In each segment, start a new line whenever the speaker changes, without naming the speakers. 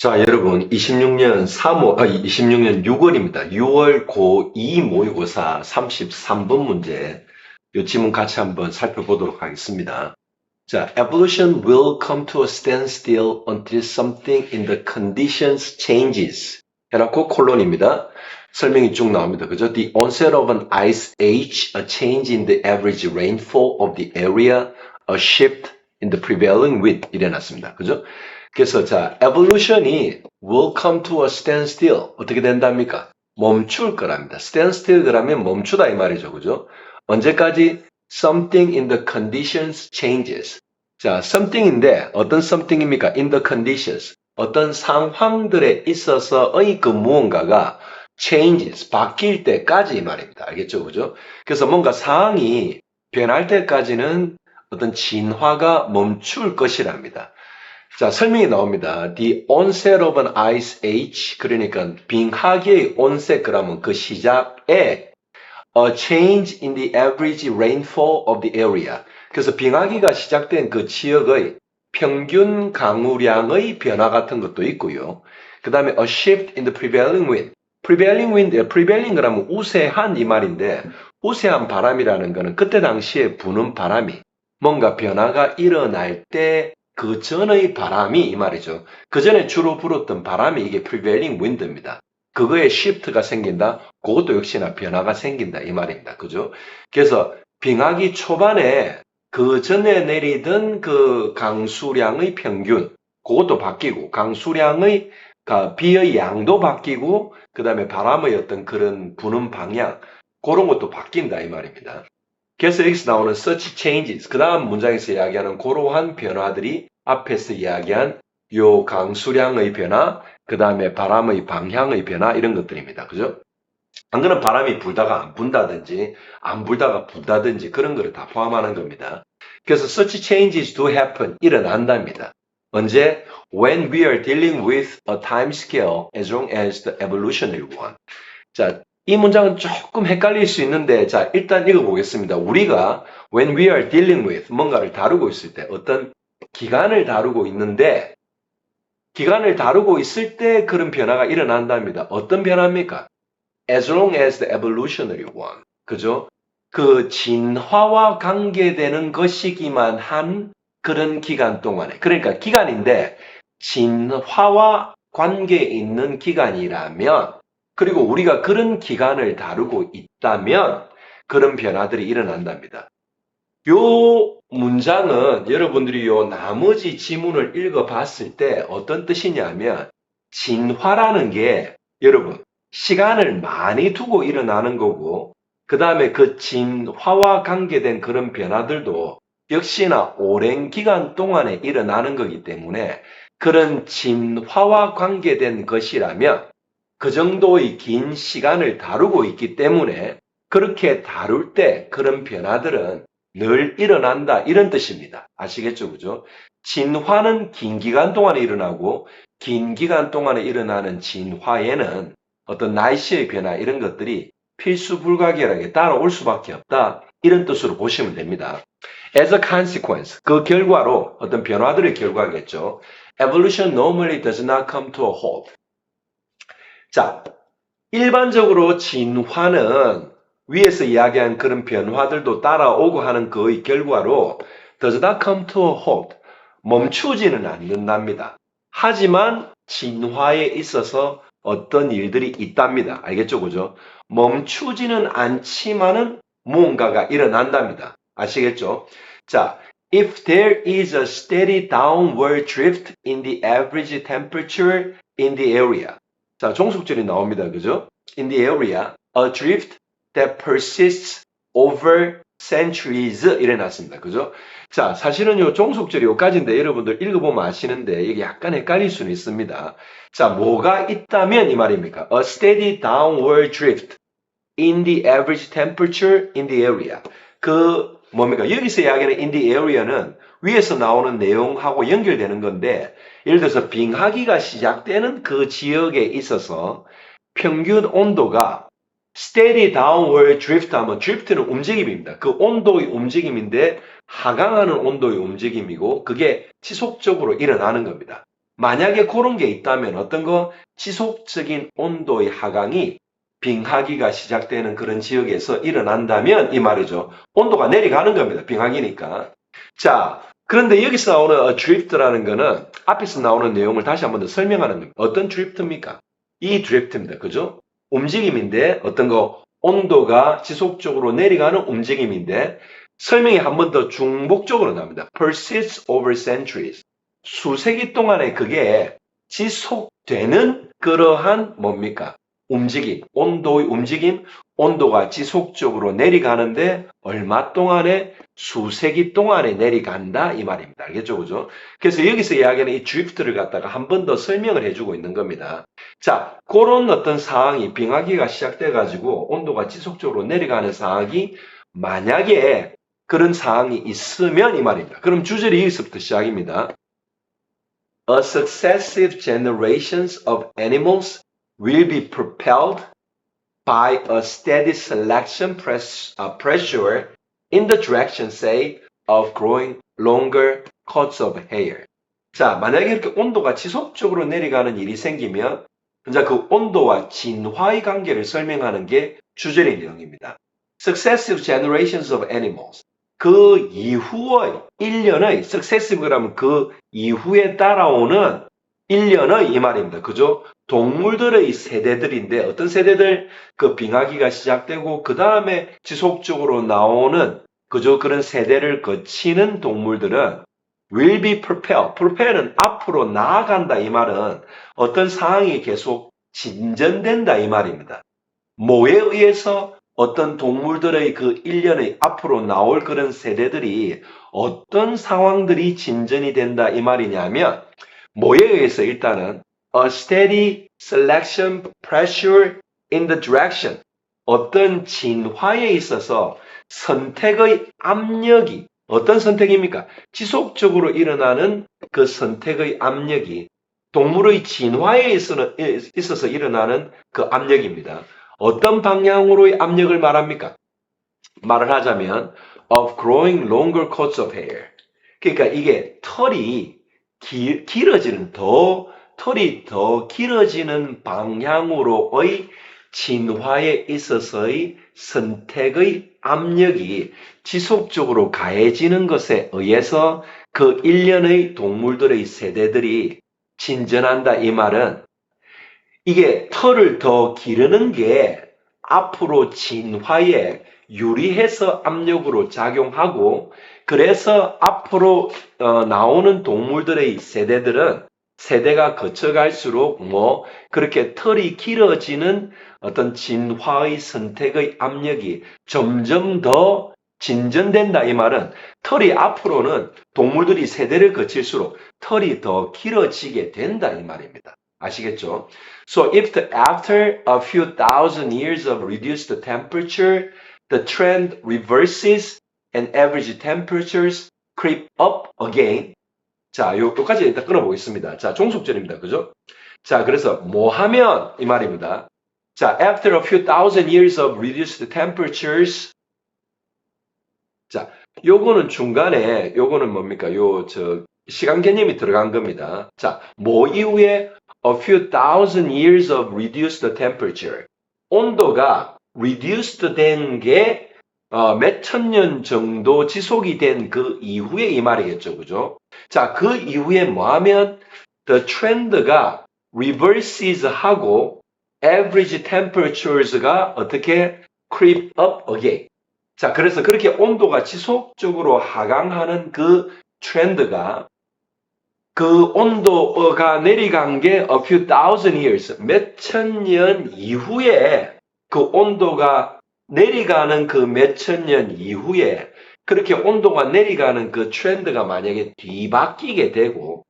자, 여러분, 26년 6월입니다. 6월 고2 모의고사 33번 문제. 이 지문 같이 한번 살펴보도록 하겠습니다. 자, evolution will come to a standstill until something in the conditions changes. 해놓고 콜론입니다. 설명이 쭉 나옵니다. 그죠? The onset of an ice age, a change in the average rainfall of the area, a shift in the prevailing wind. 이래 놨습니다. 그죠? 그래서 자, evolution이 will come to a standstill. 어떻게 된답니까? 멈출 거랍니다. standstill 그러면 멈추다 이 말이죠. 그죠? 언제까지? something in the conditions changes. 자, something인데 어떤 something입니까? in the conditions. 어떤 상황들에 있어서의 그 무언가가 changes, 바뀔 때까지 이 말입니다. 알겠죠? 그죠? 그래서 뭔가 상황이 변할 때까지는 어떤 진화가 멈출 것이랍니다. 자, 설명이 나옵니다. The onset of an ice age, 그러니까 빙하기의 onset 그러면 그 시작에 a change in the average rainfall of the area. 그래서 빙하기가 시작된 그 지역의 평균 강우량의 변화 같은 것도 있고요. 그 다음에 a shift in the prevailing wind. prevailing 그러면 우세한 이 말인데 우세한 바람이라는 거는 그때 당시에 부는 바람이 뭔가 변화가 일어날 때 그 전의 바람이 이 말이죠. 그 전에 주로 불었던 바람이 이게 prevailing wind입니다. 그거에 shift가 생긴다. 그것도 역시나 변화가 생긴다. 이 말입니다. 그죠? 그래서 빙하기 초반에 그 전에 내리던 그 강수량의 평균, 그것도 바뀌고, 강수량의 비의 양도 바뀌고, 그 다음에 바람의 어떤 그런 부는 방향, 그런 것도 바뀐다. 이 말입니다. 그래서 여기서 나오는 such changes, 그 다음 문장에서 이야기하는 그러한 변화들이 앞에서 이야기한 요 강수량의 변화, 그 다음에 바람의 방향의 변화 이런 것들입니다. 그죠? 안 그러면 바람이 불다가 안 분다든지 안 불다가 분다든지 그런 거를 다 포함하는 겁니다. 그래서 such changes do happen, 일어난답니다. 언제? When we are dealing with a time scale as long as the evolutionary one. 자, 이 문장은 조금 헷갈릴 수 있는데, 자, 일단 읽어보겠습니다. 우리가 when we are dealing with 뭔가를 다루고 있을 때, 어떤 기간을 다루고 있는데, 기간을 다루고 있을 때 그런 변화가 일어난답니다. 어떤 변화입니까? As long as the evolutionary one. 그죠? 그 진화와 관계되는 것이기만 한 그런 기간 동안에. 그러니까 기간인데, 진화와 관계 있는 기간이라면, 그리고 우리가 그런 기간을 다루고 있다면 그런 변화들이 일어난답니다. 요 문장은 여러분들이 요 나머지 지문을 읽어봤을 때 어떤 뜻이냐면 진화라는 게 여러분 시간을 많이 두고 일어나는 거고 그 다음에 그 진화와 관계된 그런 변화들도 역시나 오랜 기간 동안에 일어나는 거기 때문에 그런 진화와 관계된 것이라면 그 정도의 긴 시간을 다루고 있기 때문에 그렇게 다룰 때 그런 변화들은 늘 일어난다 이런 뜻입니다. 아시겠죠? 그죠? 진화는 긴 기간 동안에 일어나고 긴 기간 동안에 일어나는 진화에는 어떤 날씨의 변화 이런 것들이 필수 불가결하게 따라올 수밖에 없다 이런 뜻으로 보시면 됩니다. As a consequence, 그 결과로 어떤 변화들의 결과겠죠. Evolution normally does not come to a halt. 자, 일반적으로 진화는 위에서 이야기한 그런 변화들도 따라오고 하는 그의 결과로 does not come to a halt. 멈추지는 않는답니다. 하지만 진화에 있어서 어떤 일들이 있답니다. 알겠죠? 그죠? 멈추지는 않지만은 무언가가 일어난답니다. 아시겠죠? 자, if there is a steady downward drift in the average temperature in the area. 자, 종속절이 나옵니다. 그죠? In the area, a drift that persists over centuries 이래 놨습니다. 그죠? 자, 사실은 요 종속절이 요까지인데 여러분들 읽어보면 아시는데 이게 약간 헷갈릴 수는 있습니다. 자, 뭐가 있다면 이 말입니까? A steady downward drift in the average temperature in the area. 그 뭡니까? 여기서 이야기하는 in the area는 위에서 나오는 내용하고 연결되는 건데 예를 들어서 빙하기가 시작되는 그 지역에 있어서 평균 온도가 steady downward drift 하면 drift는 움직임입니다. 그 온도의 움직임인데 하강하는 온도의 움직임이고 그게 지속적으로 일어나는 겁니다. 만약에 그런 게 있다면 어떤 거 지속적인 온도의 하강이 빙하기가 시작되는 그런 지역에서 일어난다면 이 말이죠. 온도가 내려가는 겁니다. 빙하기니까. 자, 그런데 여기서 나오는 drift라는 거는 앞에서 나오는 내용을 다시 한번 더 설명하는 겁니다. 어떤 drift입니까? 이 drift입니다. 그죠? 움직임인데 어떤 거 온도가 지속적으로 내려가는 움직임인데 설명이 한 번 더 중복적으로 나옵니다. persists over centuries. 수세기 동안에 그게 지속되는 그러한 뭡니까? 움직임, 온도의 움직임, 온도가 지속적으로 내려가는데 얼마 동안에 수세기 동안에 내려간다 이 말입니다. 알겠죠? 그죠? 그래서 여기서 이야기하는 이 drift를 갖다가 한 번 더 설명을 해주고 있는 겁니다. 자, 그런 어떤 상황이 빙하기가 시작돼 가지고 온도가 지속적으로 내려가는 상황이 만약에 그런 상황이 있으면 이 말입니다. 그럼 주절이 여기서부터 시작입니다. A successive generations of animals will be propelled by a steady selection pressure in the direction, say, of growing longer coats of hair. 자, 만약에 이렇게 온도가 지속적으로 내려가는 일이 생기면 이제 그 온도와 진화의 관계를 설명하는 게 주절의 내용입니다. Successive generations of animals. 그 이후의 1년의 successive라면 그 이후에 따라오는 1년의 이 말입니다. 그죠? 동물들의 세대들인데 어떤 세대들? 그 빙하기가 시작되고 그 다음에 지속적으로 나오는 그죠? 그런 세대를 거치는 동물들은 will be propelled. propell은 앞으로 나아간다 이 말은 어떤 상황이 계속 진전된다 이 말입니다. 뭐에 의해서 어떤 동물들의 그 일련의 앞으로 나올 그런 세대들이 어떤 상황들이 진전이 된다 이 말이냐면 뭐에 의해서 일단은 a steady selection pressure in the direction 어떤 진화에 있어서 선택의 압력이 어떤 선택입니까? 지속적으로 일어나는 그 선택의 압력이 동물의 진화에 있어서 일어나는 그 압력입니다. 어떤 방향으로의 압력을 말합니까? 말을 하자면 of growing longer coats of hair. 그러니까 이게 털이 털이 더 길어지는 방향으로의 진화에 있어서의 선택의 압력이 지속적으로 가해지는 것에 의해서 그 일련의 동물들의 세대들이 진전한다 이 말은 이게 털을 더 기르는 게 앞으로 진화에 유리해서 압력으로 작용하고 그래서 앞으로 나오는 동물들의 세대들은 세대가 거쳐갈수록 그렇게 털이 길어지는 어떤 진화의 선택의 압력이 점점 더 진전된다 이 말은 털이 앞으로는 동물들이 세대를 거칠수록 털이 더 길어지게 된다 이 말입니다. 아시겠죠? So if after a few thousand years of reduced temperature, the trend reverses and average temperatures creep up again. 자, 요까지 일단 끊어보겠습니다. 자, 종속절입니다. 그죠? 자, 그래서 뭐 하면 이 말입니다. 자, after a few thousand years of reduced temperatures. 자, 요거는 중간에 요거는 뭡니까? 시간 개념이 들어간 겁니다. 자, 뭐 이후에 a few thousand years of reduced temperature. 온도가 reduced 된 게 몇 천 년 정도 지속이 된 그 이후에 이 말이겠죠. 그죠? 자, 그 이후에 뭐 하면 the trend가 reverses 하고 average temperatures가 어떻게 creep up again. 자, 그래서 그렇게 온도가 지속적으로 하강하는 그 트렌드가 그 온도가 내려간 게 a few thousand years, 몇 천 년 이후에 그 온도가 내려가는 그 몇 천 년 이후에 그렇게 온도가 내려가는 그 트렌드가 만약에 뒤바뀌게 되고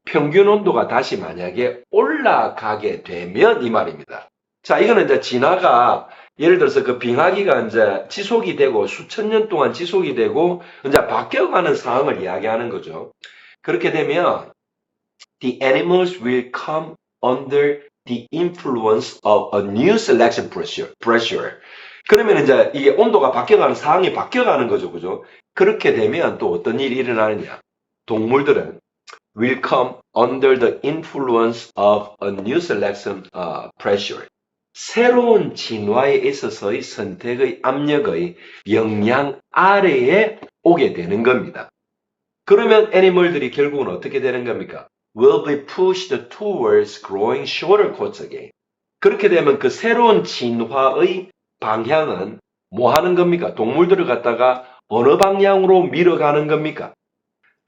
평균 온도가 다시 만약에 올라가게 되면 이 말입니다. 자, 이거는 이제 진화가 예를 들어서 그 빙하기가 이제 지속이 되고 수천 년 동안 지속이 되고 이제 바뀌어가는 상황을 이야기하는 거죠. 그렇게 되면 the animals will come under the influence of a new selection pressure. 그러면 이제 이게 온도가 바뀌어가는 상황이 바뀌어가는 거죠. 그죠? 그렇게 되면 또 어떤 일이 일어나느냐. 동물들은 will come under the influence of a new selection pressure. 새로운 진화에 있어서의 선택의 압력의 영향 아래에 오게 되는 겁니다. 그러면 애니멀들이 결국은 어떻게 되는 겁니까? Will be pushed towards growing shorter coats again. 그렇게 되면 그 새로운 진화의 방향은 뭐 하는 겁니까? 동물들을 갖다가 어느 방향으로 밀어가는 겁니까?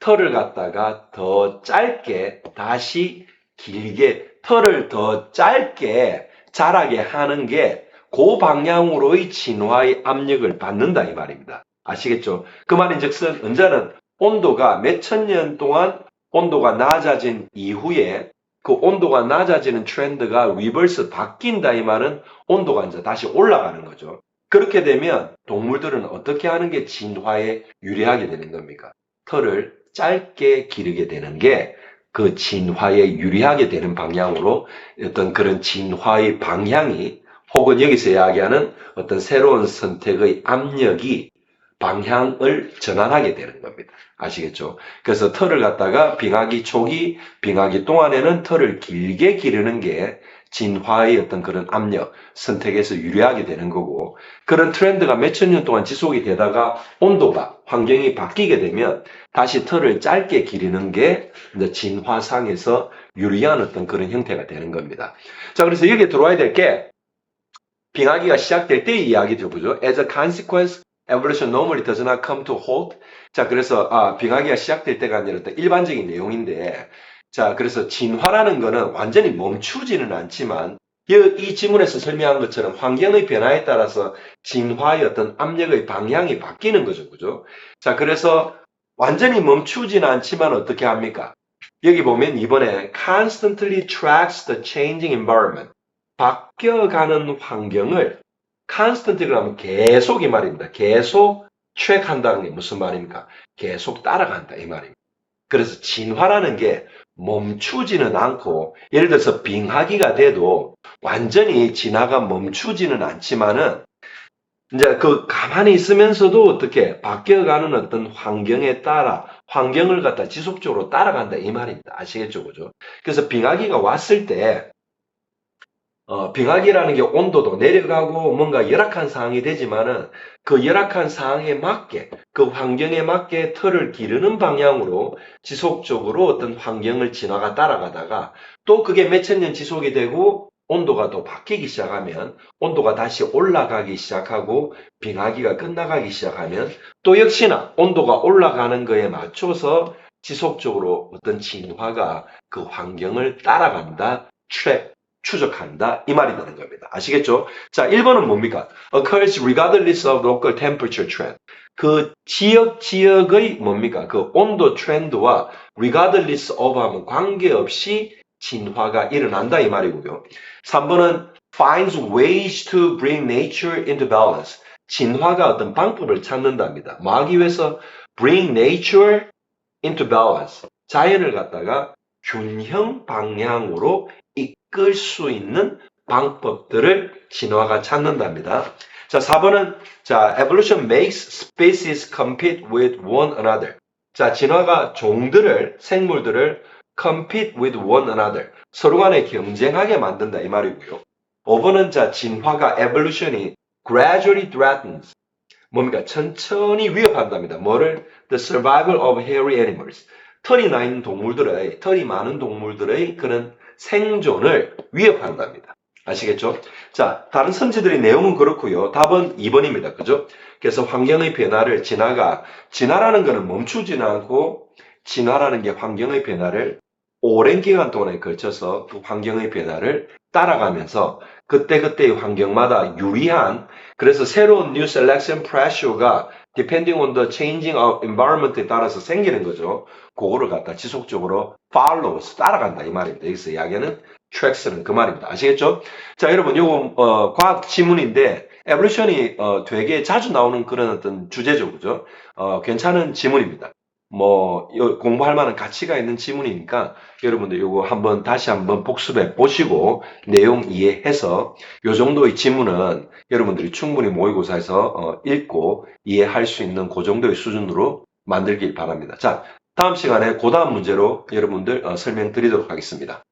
털을 갖다가 더 짧게 다시 길게 털을 더 짧게 자라게 하는 게 그 방향으로의 진화의 압력을 받는다 이 말입니다. 아시겠죠? 그 말인즉슨 언제는 온도가 몇천 년 동안 온도가 낮아진 이후에 그 온도가 낮아지는 트렌드가 리버스 바뀐다 이 말은 온도가 이제 다시 올라가는 거죠. 그렇게 되면 동물들은 어떻게 하는 게 진화에 유리하게 되는 겁니까? 털을 짧게 기르게 되는 게 그 진화에 유리하게 되는 방향으로 어떤 그런 진화의 방향이 혹은 여기서 이야기하는 어떤 새로운 선택의 압력이 방향을 전환하게 되는 겁니다. 아시겠죠? 그래서 털을 갖다가 빙하기 초기, 빙하기 동안에는 털을 길게 기르는 게 진화의 어떤 그런 압력, 선택에서 유리하게 되는 거고 그런 트렌드가 몇천 년 동안 지속이 되다가 온도가, 환경이 바뀌게 되면 다시 털을 짧게 기르는 게 이제 진화상에서 유리한 어떤 그런 형태가 되는 겁니다. 자, 그래서 여기에 들어와야 될 게 빙하기가 시작될 때의 이야기죠. 그죠? As a consequence, evolution normally does not come to halt. 자, 그래서 빙하기가 시작될 때가 아니라 일반적인 내용인데 자, 그래서 진화라는 거는 완전히 멈추지는 않지만 이 지문에서 설명한 것처럼 환경의 변화에 따라서 진화의 어떤 압력의 방향이 바뀌는 거죠. 그죠? 자, 그래서 완전히 멈추지는 않지만 어떻게 합니까? 여기 보면 이번에 constantly tracks the changing environment. 바뀌어가는 환경을 constantly 하면 계속 이 말입니다. 계속 track한다는 게 무슨 말입니까? 계속 따라간다 이 말입니다. 그래서 진화라는 게 멈추지는 않고 예를 들어서 빙하기가 돼도 완전히 진화가 멈추지는 않지만은 이제 그 가만히 있으면서도 어떻게 바뀌어가는 어떤 환경에 따라 환경을 갖다 지속적으로 따라간다 이 말입니다. 아시겠죠? 그죠? 그래서 빙하기가 왔을 때 빙하기라는 게 온도도 내려가고 뭔가 열악한 상황이 되지만은 그 열악한 상황에 맞게 그 환경에 맞게 털을 기르는 방향으로 지속적으로 어떤 환경을 진화가 따라가다가 또 그게 몇천 년 지속이 되고 온도가 또 바뀌기 시작하면 온도가 다시 올라가기 시작하고 빙하기가 끝나가기 시작하면 또 역시나 온도가 올라가는 거에 맞춰서 지속적으로 어떤 진화가 그 환경을 따라간다. 추적한다 이 말이 되는 겁니다. 아시겠죠? 자, 1번은 뭡니까? occurs regardless of local temperature trend. 그 지역의 뭡니까? 그 온도 트렌드와 regardless of 하면 관계없이 진화가 일어난다 이 말이고요. 3번은 finds ways to bring nature into balance. 진화가 어떤 방법을 찾는답니다. 뭐 하기 위해서 bring nature into balance. 자연을 갖다가 균형 방향으로 이끌 수 있는 방법들을 진화가 찾는답니다. 자, 4번은 자, evolution makes species compete with one another. 자, 진화가 생물들을 compete with one another. 서로 간에 경쟁하게 만든다 이 말이고요. 5번은 자, 진화가 evolution이 gradually threatens. 뭡니까? 천천히 위협한답니다. 뭐를? The survival of hairy animals. 털이 많은 동물들의 그런 생존을 위협한답니다. 아시겠죠? 자, 다른 선지들의 내용은 그렇고요. 답은 2번입니다. 그죠? 그래서 환경의 변화를 진화라는 것은 멈추지는 않고 진화라는 게 환경의 변화를 오랜 기간 동안에 걸쳐서 그 환경의 변화를 따라가면서 그때그때의 환경마다 유리한 그래서 새로운 new selection pressure가 depending on the changing of environment에 따라서 생기는 거죠. 그거를 갖다 지속적으로 follows, 따라간다 이 말입니다. 여기서 이야기하는 tracks는 그 말입니다. 아시겠죠? 자, 여러분 요거 과학 지문인데 evolution이 되게 자주 나오는 그런 어떤 주제죠. 그죠? 괜찮은 지문입니다. 뭐 공부할 만한 가치가 있는 지문이니까 여러분들 요거 다시 한번 복습해 보시고 내용 이해해서 요 정도의 지문은 여러분들이 충분히 모의고사에서 읽고 이해할 수 있는 그 정도의 수준으로 만들길 바랍니다. 자, 다음 시간에 그 다음 문제로 여러분들 설명드리도록 하겠습니다.